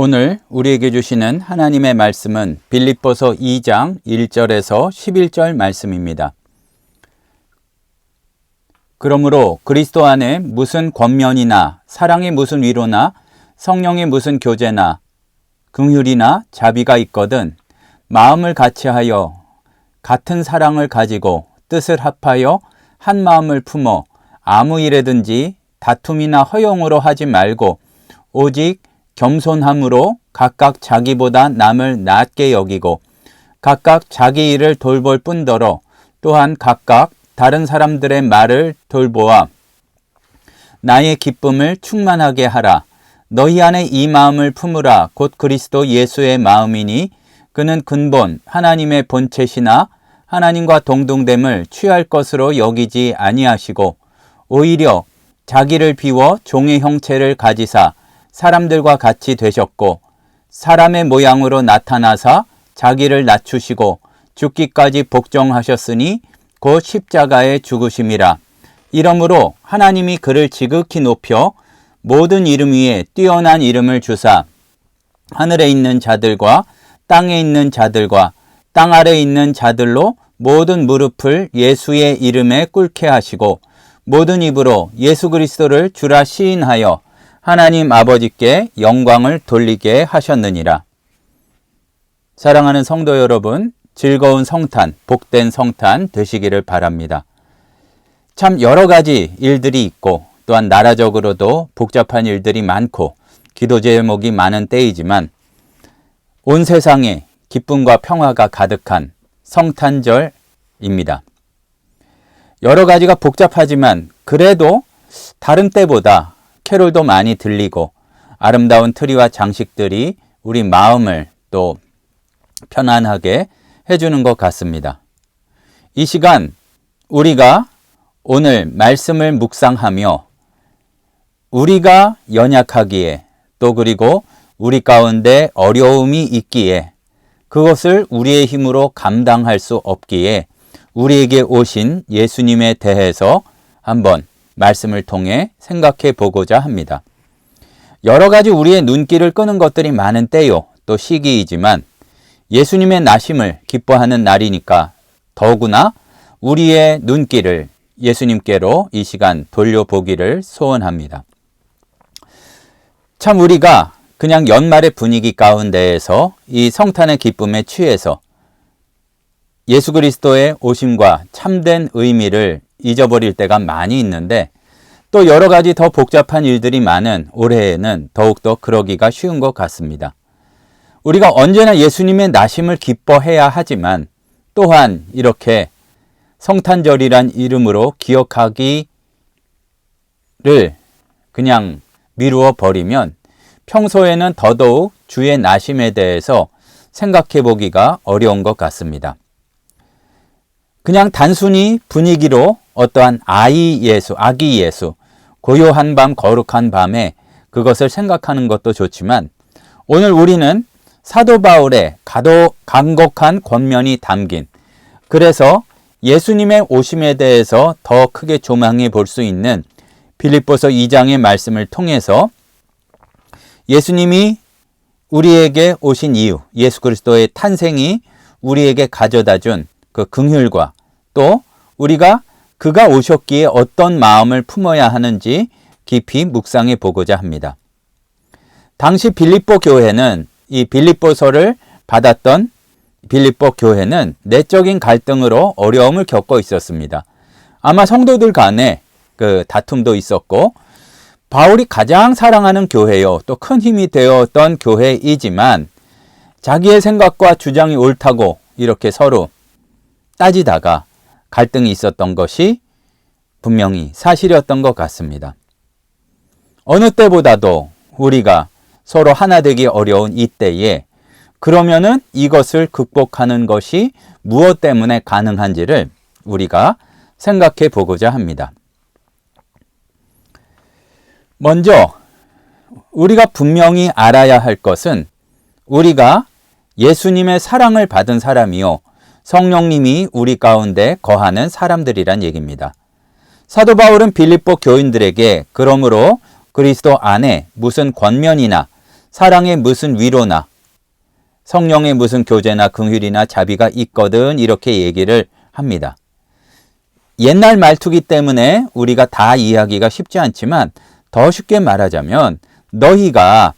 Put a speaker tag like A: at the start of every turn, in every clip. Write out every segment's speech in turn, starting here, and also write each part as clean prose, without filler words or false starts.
A: 오늘 우리에게 주시는 하나님의 말씀은 빌립보서 2장 1절에서 11절 말씀입니다. 그러므로 그리스도 안에 무슨 권면이나 사랑의 무슨 위로나 성령의 무슨 교제나 긍휼이나 자비가 있거든 마음을 같이하여 같은 사랑을 가지고 뜻을 합하여 한 마음을 품어 아무 일에든지 다툼이나 허용으로 하지 말고 오직 겸손함으로 각각 자기보다 남을 낮게 여기고 각각 자기 일을 돌볼 뿐더러 또한 각각 다른 사람들의 말을 돌보아 나의 기쁨을 충만하게 하라. 너희 안에 이 마음을 품으라. 곧 그리스도 예수의 마음이니 그는 근본 하나님의 본체시나 하나님과 동등됨을 취할 것으로 여기지 아니하시고 오히려 자기를 비워 종의 형체를 가지사 사람들과 같이 되셨고 사람의 모양으로 나타나사 자기를 낮추시고 죽기까지 복종하셨으니 곧 십자가에 죽으심이라. 이러므로 하나님이 그를 지극히 높여 모든 이름 위에 뛰어난 이름을 주사 하늘에 있는 자들과 땅에 있는 자들과 땅 아래에 있는 자들로 모든 무릎을 예수의 이름에 꿇게 하시고 모든 입으로 예수 그리스도를 주라 시인하여 하나님 아버지께 영광을 돌리게 하셨느니라. 사랑하는 성도 여러분, 즐거운 성탄, 복된 성탄 되시기를 바랍니다. 참 여러 가지 일들이 있고 또한 나라적으로도 복잡한 일들이 많고 기도 제목이 많은 때이지만 온 세상에 기쁨과 평화가 가득한 성탄절입니다. 여러 가지가 복잡하지만 그래도 다른 때보다 캐롤도 많이 들리고 아름다운 트리와 장식들이 우리 마음을 또 편안하게 해주는 것 같습니다. 이 시간 우리가 오늘 말씀을 묵상하며 우리가 연약하기에 또 그리고 우리 가운데 어려움이 있기에 그것을 우리의 힘으로 감당할 수 없기에 우리에게 오신 예수님에 대해서 한번 말씀을 통해 생각해 보고자 합니다. 여러 가지 우리의 눈길을 끄는 것들이 많은 때요, 또 시기이지만 예수님의 나심을 기뻐하는 날이니까 더구나 우리의 눈길을 예수님께로 이 시간 돌려보기를 소원합니다. 참 우리가 그냥 연말의 분위기 가운데에서 이 성탄의 기쁨에 취해서 예수 그리스도의 오심과 참된 의미를 잊어버릴 때가 많이 있는데 또 여러 가지 더 복잡한 일들이 많은 올해에는 더욱더 그러기가 쉬운 것 같습니다. 우리가 언제나 예수님의 나심을 기뻐해야 하지만 또한 이렇게 성탄절이란 이름으로 기억하기를 그냥 미루어 버리면 평소에는 더더욱 주의 나심에 대해서 생각해 보기가 어려운 것 같습니다. 그냥 단순히 분위기로 어떠한 아기 예수, 고요한 밤, 거룩한 밤에 그것을 생각하는 것도 좋지만 오늘 우리는 사도 바울의 간곡한 권면이 담긴 그래서 예수님의 오심에 대해서 더 크게 조망해 볼 수 있는 빌립보서 2장의 말씀을 통해서 예수님이 우리에게 오신 이유, 예수 그리스도의 탄생이 우리에게 가져다 준 그 긍휼과 또 우리가 그가 오셨기에 어떤 마음을 품어야 하는지 깊이 묵상해 보고자 합니다. 당시 빌립보 교회는 이 빌립보서를 받았던 빌립보 교회는 내적인 갈등으로 어려움을 겪고 있었습니다. 아마 성도들 간에 그 다툼도 있었고 바울이 가장 사랑하는 교회요, 또 큰 힘이 되었던 교회이지만 자기의 생각과 주장이 옳다고 이렇게 서로 따지다가 갈등이 있었던 것이 분명히 사실이었던 것 같습니다. 어느 때보다도 우리가 서로 하나 되기 어려운 이때에 그러면은 이것을 극복하는 것이 무엇 때문에 가능한지를 우리가 생각해 보고자 합니다. 먼저 우리가 분명히 알아야 할 것은 우리가 예수님의 사랑을 받은 사람이요 성령님이 우리 가운데 거하는 사람들이란 얘기입니다. 사도 바울은 빌립보 교인들에게 그러므로 그리스도 안에 무슨 권면이나 사랑에 무슨 위로나 성령의 무슨 교제나 긍휼이나 자비가 있거든 이렇게 얘기를 합니다. 옛날 말투기 때문에 우리가 다 이해하기가 쉽지 않지만 더 쉽게 말하자면 너희가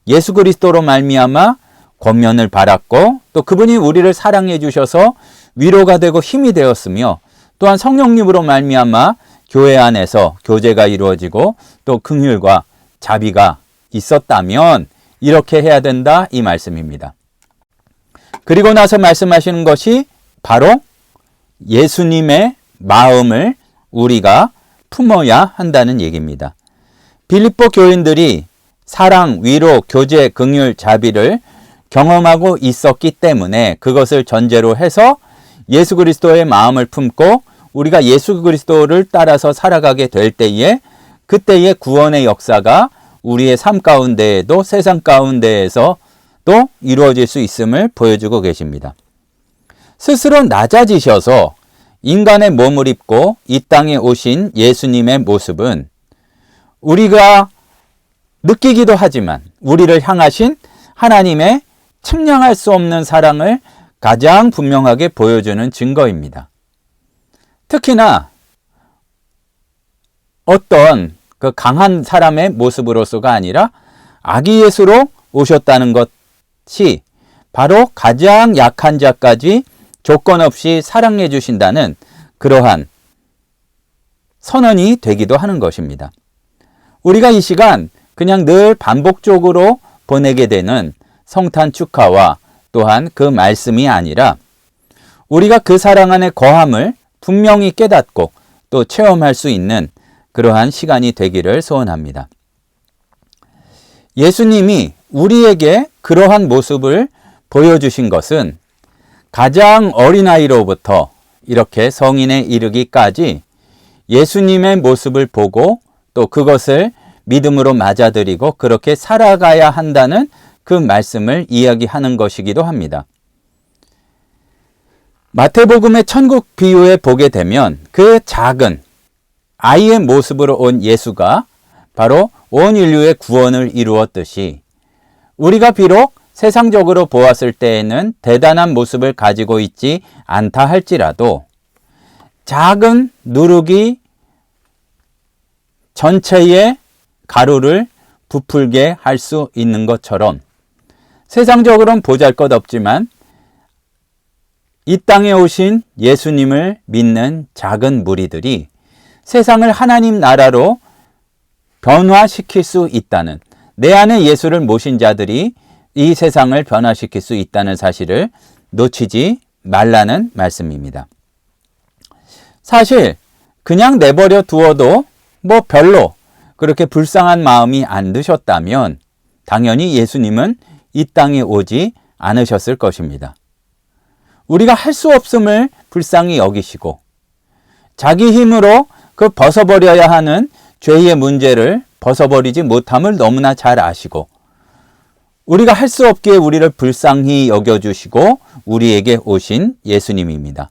A: 예수 그리스도로 말미암아 권면을 받았고 또 그분이 우리를 사랑해 주셔서 위로가 되고 힘이 되었으며 또한 성령님으로 말미암아 교회 안에서 교제가 이루어지고 또 긍휼과 자비가 있었다면 이렇게 해야 된다 이 말씀입니다. 그리고 나서 말씀하시는 것이 바로 예수님의 마음을 우리가 품어야 한다는 얘기입니다. 빌립보 교인들이 사랑, 위로, 교제, 긍휼, 자비를 경험하고 있었기 때문에 그것을 전제로 해서 예수 그리스도의 마음을 품고 우리가 예수 그리스도를 따라서 살아가게 될 때에 그때의 구원의 역사가 우리의 삶 가운데에도 세상 가운데에서 또 이루어질 수 있음을 보여주고 계십니다. 스스로 낮아지셔서 인간의 몸을 입고 이 땅에 오신 예수님의 모습은 우리가 느끼기도 하지만 우리를 향하신 하나님의 측량할 수 없는 사랑을 가장 분명하게 보여주는 증거입니다. 특히나 어떤 그 강한 사람의 모습으로서가 아니라 아기 예수로 오셨다는 것이 바로 가장 약한 자까지 조건 없이 사랑해 주신다는 그러한 선언이 되기도 하는 것입니다. 우리가 이 시간 그냥 늘 반복적으로 보내게 되는 성탄 축하와 또한 그 말씀이 아니라 우리가 그 사랑 안에 거함을 분명히 깨닫고 또 체험할 수 있는 그러한 시간이 되기를 소원합니다. 예수님이 우리에게 그러한 모습을 보여주신 것은 가장 어린아이로부터 이렇게 성인에 이르기까지 예수님의 모습을 보고 또 그것을 믿음으로 맞아들이고 그렇게 살아가야 한다는 그 말씀을 이야기하는 것이기도 합니다. 마태복음의 천국 비유에 보게 되면 그 작은 아이의 모습으로 온 예수가 바로 온 인류의 구원을 이루었듯이 우리가 비록 세상적으로 보았을 때에는 대단한 모습을 가지고 있지 않다 할지라도 작은 누룩이 전체의 가루를 부풀게 할 수 있는 것처럼 세상적으로는 보잘것없지만 이 땅에 오신 예수님을 믿는 작은 무리들이 세상을 하나님 나라로 변화시킬 수 있다는, 내 안에 예수를 모신 자들이 이 세상을 변화시킬 수 있다는 사실을 놓치지 말라는 말씀입니다. 사실 그냥 내버려 두어도 뭐 별로 그렇게 불쌍한 마음이 안 드셨다면 당연히 예수님은 이 땅에 오지 않으셨을 것입니다. 우리가 할 수 없음을 불쌍히 여기시고 자기 힘으로 그 벗어버려야 하는 죄의 문제를 벗어버리지 못함을 너무나 잘 아시고 우리가 할 수 없기에 우리를 불쌍히 여겨주시고 우리에게 오신 예수님입니다.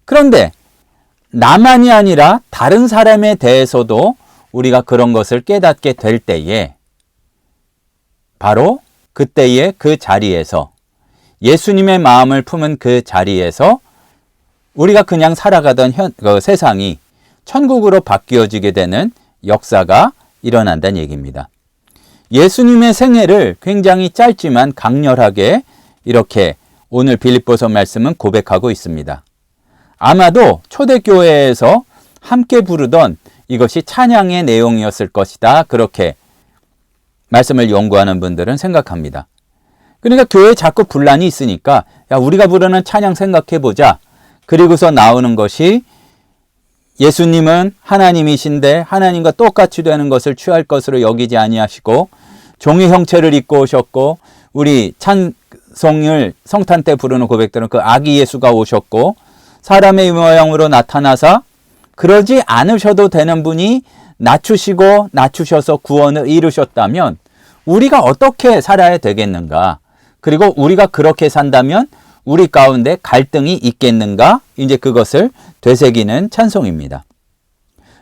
A: 그런데 나만이 아니라 다른 사람에 대해서도 우리가 그런 것을 깨닫게 될 때에 바로 그때의 그 자리에서 예수님의 마음을 품은 그 자리에서 우리가 그냥 살아가던 세상이 천국으로 바뀌어지게 되는 역사가 일어난다는 얘기입니다. 예수님의 생애를 굉장히 짧지만 강렬하게 이렇게 오늘 빌립보서 말씀은 고백하고 있습니다. 아마도 초대교회에서 함께 부르던 이것이 찬양의 내용이었을 것이다. 그렇게 말씀을 연구하는 분들은 생각합니다. 그러니까 교회에 자꾸 분란이 있으니까 야, 우리가 부르는 찬양 생각해보자. 그리고서 나오는 것이 예수님은 하나님이신데 하나님과 똑같이 되는 것을 취할 것으로 여기지 아니하시고 종의 형체를 입고 오셨고 우리 찬송을 성탄 때 부르는 고백들은 그 아기 예수가 오셨고 사람의 모양으로 나타나사 그러지 않으셔도 되는 분이 낮추시고 낮추셔서 구원을 이루셨다면 우리가 어떻게 살아야 되겠는가? 그리고 우리가 그렇게 산다면 우리 가운데 갈등이 있겠는가? 이제 그것을 되새기는 찬송입니다.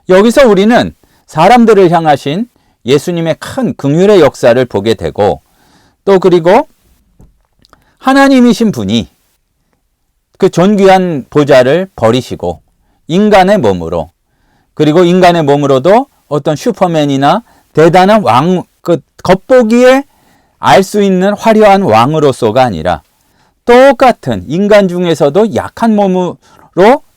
A: 여기서 우리는 사람들을 향하신 예수님의 큰 긍휼의 역사를 보게 되고 또 그리고 하나님이신 분이 그 존귀한 보좌를 버리시고 인간의 몸으로, 그리고 인간의 몸으로도 어떤 슈퍼맨이나 대단한 왕, 그 겉보기에 알 수 있는 화려한 왕으로서가 아니라 똑같은 인간 중에서도 약한 몸으로,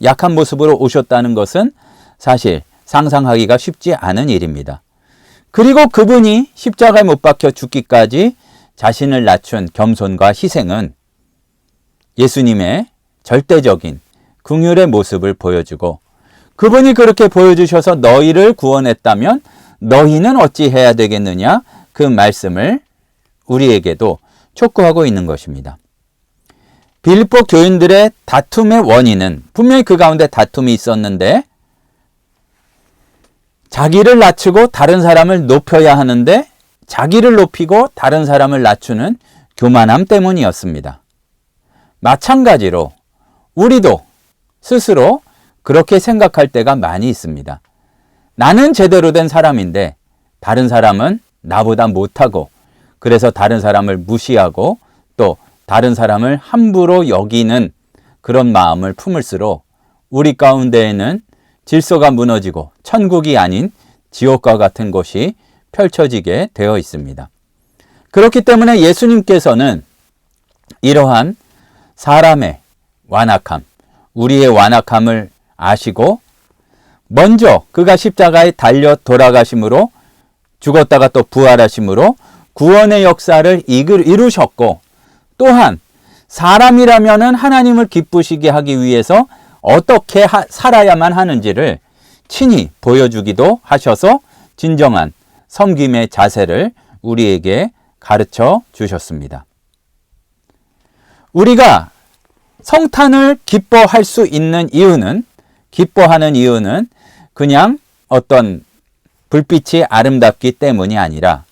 A: 약한 모습으로 오셨다는 것은 사실 상상하기가 쉽지 않은 일입니다. 그리고 그분이 십자가에 못 박혀 죽기까지 자신을 낮춘 겸손과 희생은 예수님의 절대적인 긍휼의 모습을 보여주고, 그분이 그렇게 보여주셔서 너희를 구원했다면 너희는 어찌해야 되겠느냐, 그 말씀을 우리에게도 촉구하고 있는 것입니다. 빌립보 교인들의 다툼의 원인은 분명히 그 가운데 다툼이 있었는데, 자기를 낮추고 다른 사람을 높여야 하는데 자기를 높이고 다른 사람을 낮추는 교만함 때문이었습니다. 마찬가지로 우리도 스스로 그렇게 생각할 때가 많이 있습니다. 나는 제대로 된 사람인데 다른 사람은 나보다 못하고, 그래서 다른 사람을 무시하고 또 다른 사람을 함부로 여기는 그런 마음을 품을수록 우리 가운데에는 질서가 무너지고 천국이 아닌 지옥과 같은 것이 펼쳐지게 되어 있습니다. 그렇기 때문에 예수님께서는 이러한 사람의 완악함, 우리의 완악함을 아시고 먼저 그가 십자가에 달려 돌아가심으로, 죽었다가 또 부활하심으로 구원의 역사를 이루셨고, 또한 사람이라면은 하나님을 기쁘시게 하기 위해서 어떻게 살아야만 하는지를 친히 보여주기도 하셔서 진정한 섬김의 자세를 우리에게 가르쳐 주셨습니다. 우리가 성탄을 기뻐할 수 있는 이유는, 기뻐하는 이유는 그냥 어떤 불빛이 아름답기 때문이 아니라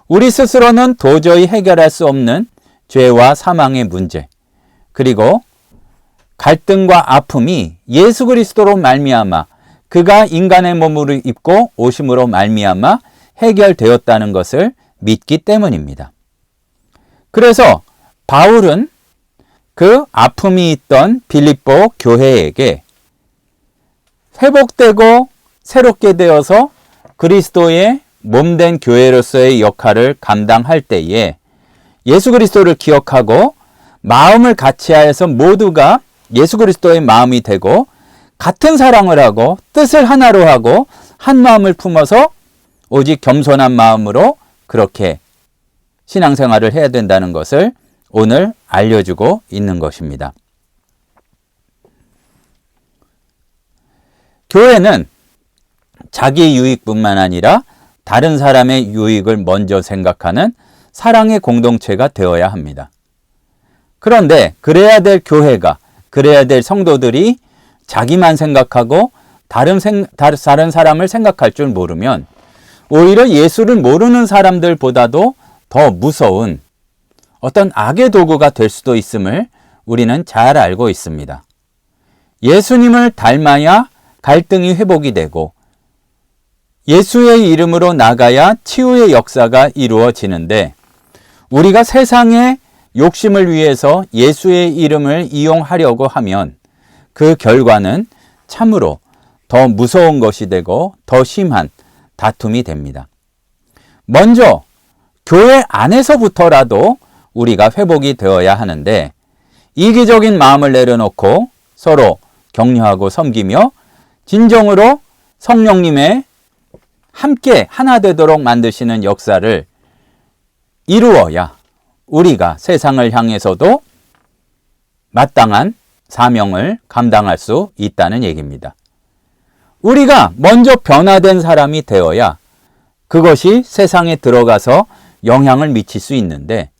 A: 우리 스스로는 도저히 해결할 수 없는 죄와 사망의 문제, 그리고 갈등과 아픔이 예수 그리스도로 말미암아, 그가 인간의 몸으로 입고 오심으로 말미암아 해결되었다는 것을 믿기 때문입니다. 그래서 바울은 그 아픔이 있던 빌립보 교회에게 회복되고 새롭게 되어서 그리스도의 몸된 교회로서의 역할을 감당할 때에 예수 그리스도를 기억하고 마음을 같이하여서 모두가 예수 그리스도의 마음이 되고 같은 사랑을 하고 뜻을 하나로 하고 한 마음을 품어서 오직 겸손한 마음으로 그렇게 신앙생활을 해야 된다는 것을 오늘 알려주고 있는 것입니다. 교회는 자기 유익뿐만 아니라 다른 사람의 유익을 먼저 생각하는 사랑의 공동체가 되어야 합니다. 그런데 그래야 될 교회가, 그래야 될 성도들이 자기만 생각하고 다른 사람을 생각할 줄 모르면 오히려 예수를 모르는 사람들보다도 더 무서운 어떤 악의 도구가 될 수도 있음을 우리는 잘 알고 있습니다. 예수님을 닮아야 갈등이 회복이 되고 예수의 이름으로 나가야 치유의 역사가 이루어지는데, 우리가 세상의 욕심을 위해서 예수의 이름을 이용하려고 하면 그 결과는 참으로 더 무서운 것이 되고 더 심한 다툼이 됩니다. 먼저 교회 안에서부터라도 우리가 회복이 되어야 하는데, 이기적인 마음을 내려놓고 서로 격려하고 섬기며 진정으로 성령님의 함께 하나 되도록 만드시는 역사를 이루어야 우리가 세상을 향해서도 마땅한 사명을 감당할 수 있다는 얘기입니다. 우리가 먼저 변화된 사람이 되어야 그것이 세상에 들어가서 영향을 미칠 수 있는데,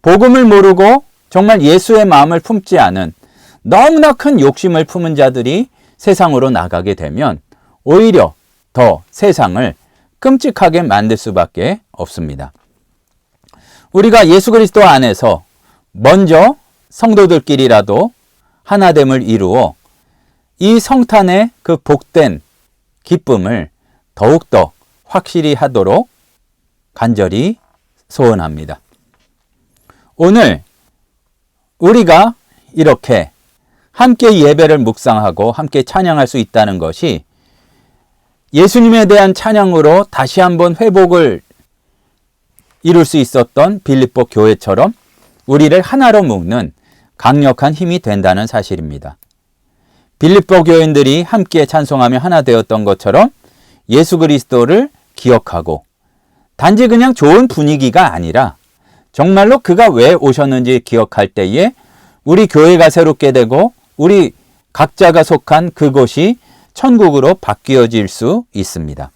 A: 복음을 모르고 정말 예수의 마음을 품지 않은 너무나 큰 욕심을 품은 자들이 세상으로 나가게 되면 오히려 더 세상을 끔찍하게 만들 수밖에 없습니다. 우리가 예수 그리스도 안에서 먼저 성도들끼리라도 하나됨을 이루어 이 성탄의 그 복된 기쁨을 더욱더 확실히 하도록 간절히 소원합니다. 오늘 우리가 이렇게 함께 예배를 묵상하고 함께 찬양할 수 있다는 것이 예수님에 대한 찬양으로 다시 한번 회복을 이룰 수 있었던 빌립보 교회처럼 우리를 하나로 묶는 강력한 힘이 된다는 사실입니다. 빌립보 교인들이 함께 찬송하며 하나 되었던 것처럼 예수 그리스도를 기억하고 단지 그냥 좋은 분위기가 아니라 정말로 그가 왜 오셨는지 기억할 때에 우리 교회가 새롭게 되고 우리 각자가 속한 그곳이 천국으로 바뀌어질 수 있습니다.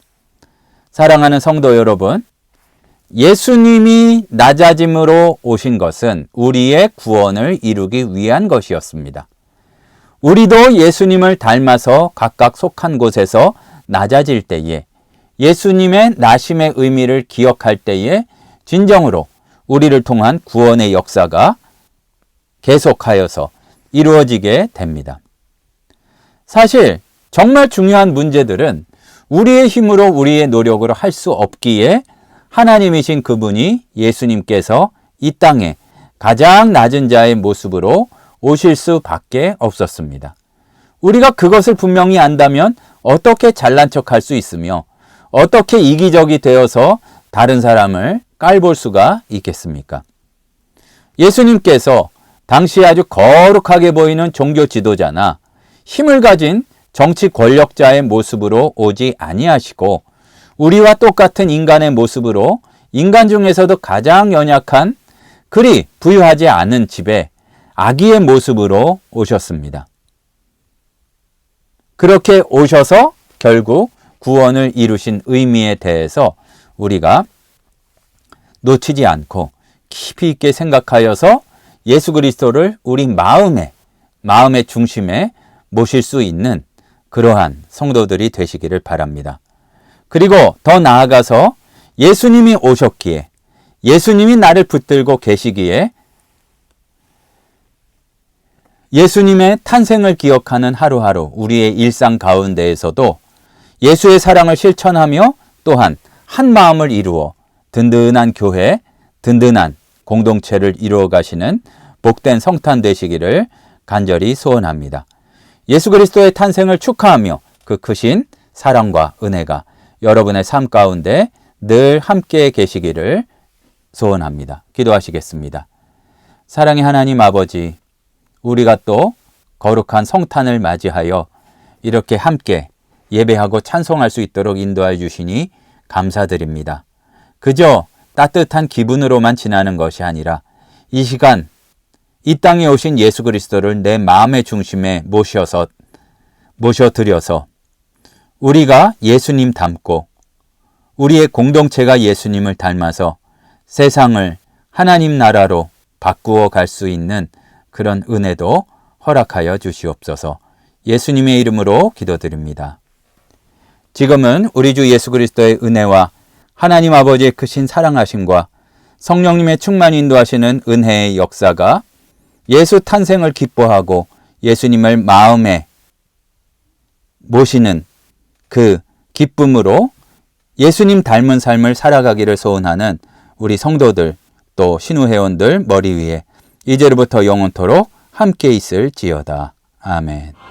A: 사랑하는 성도 여러분, 예수님이 낮아짐으로 오신 것은 우리의 구원을 이루기 위한 것이었습니다. 우리도 예수님을 닮아서 각각 속한 곳에서 낮아질 때에 예수님의 나심의 의미를 기억할 때에 진정으로 우리를 통한 구원의 역사가 계속하여서 이루어지게 됩니다. 사실 정말 중요한 문제들은 우리의 힘으로 우리의 노력으로 할 수 없기에 하나님이신 그분이 예수님께서 이 땅에 가장 낮은 자의 모습으로 오실 수밖에 없었습니다. 우리가 그것을 분명히 안다면 어떻게 잘난 척할 수 있으며 어떻게 이기적이 되어서 다른 사람을 깔볼 수가 있겠습니까? 예수님께서 당시 아주 거룩하게 보이는 종교 지도자나 힘을 가진 정치 권력자의 모습으로 오지 아니하시고 우리와 똑같은 인간의 모습으로 인간 중에서도 가장 연약한 그리 부유하지 않은 집에 아기의 모습으로 오셨습니다. 그렇게 오셔서 결국 구원을 이루신 의미에 대해서 우리가 놓치지 않고 깊이 있게 생각하여서 예수 그리스도를 우리 마음의 중심에 모실 수 있는 그러한 성도들이 되시기를 바랍니다. 그리고 더 나아가서 예수님이 오셨기에 예수님이 나를 붙들고 계시기에 예수님의 탄생을 기억하는 하루하루 우리의 일상 가운데에서도 예수의 사랑을 실천하며 또한 한 마음을 이루어 든든한 교회, 든든한 공동체를 이루어 가시는 복된 성탄 되시기를 간절히 소원합니다. 예수 그리스도의 탄생을 축하하며 그 크신 사랑과 은혜가 여러분의 삶 가운데 늘 함께 계시기를 소원합니다. 기도하시겠습니다. 사랑의 하나님 아버지, 우리가 또 거룩한 성탄을 맞이하여 이렇게 함께 예배하고 찬송할 수 있도록 인도해 주시니 감사드립니다. 그저 따뜻한 기분으로만 지나는 것이 아니라 이 시간 이 땅에 오신 예수 그리스도를 내 마음의 중심에 모셔드려서 우리가 예수님 닮고 우리의 공동체가 예수님을 닮아서 세상을 하나님 나라로 바꾸어 갈 수 있는 그런 은혜도 허락하여 주시옵소서. 예수님의 이름으로 기도드립니다. 지금은 우리 주 예수 그리스도의 은혜와 하나님 아버지의 크신 사랑하심과 성령님의 충만 인도하시는 은혜의 역사가 예수 탄생을 기뻐하고 예수님을 마음에 모시는 그 기쁨으로 예수님 닮은 삶을 살아가기를 소원하는 우리 성도들 또 신우회원들 머리 위에 이제로부터 영원토록 함께 있을지어다. 아멘.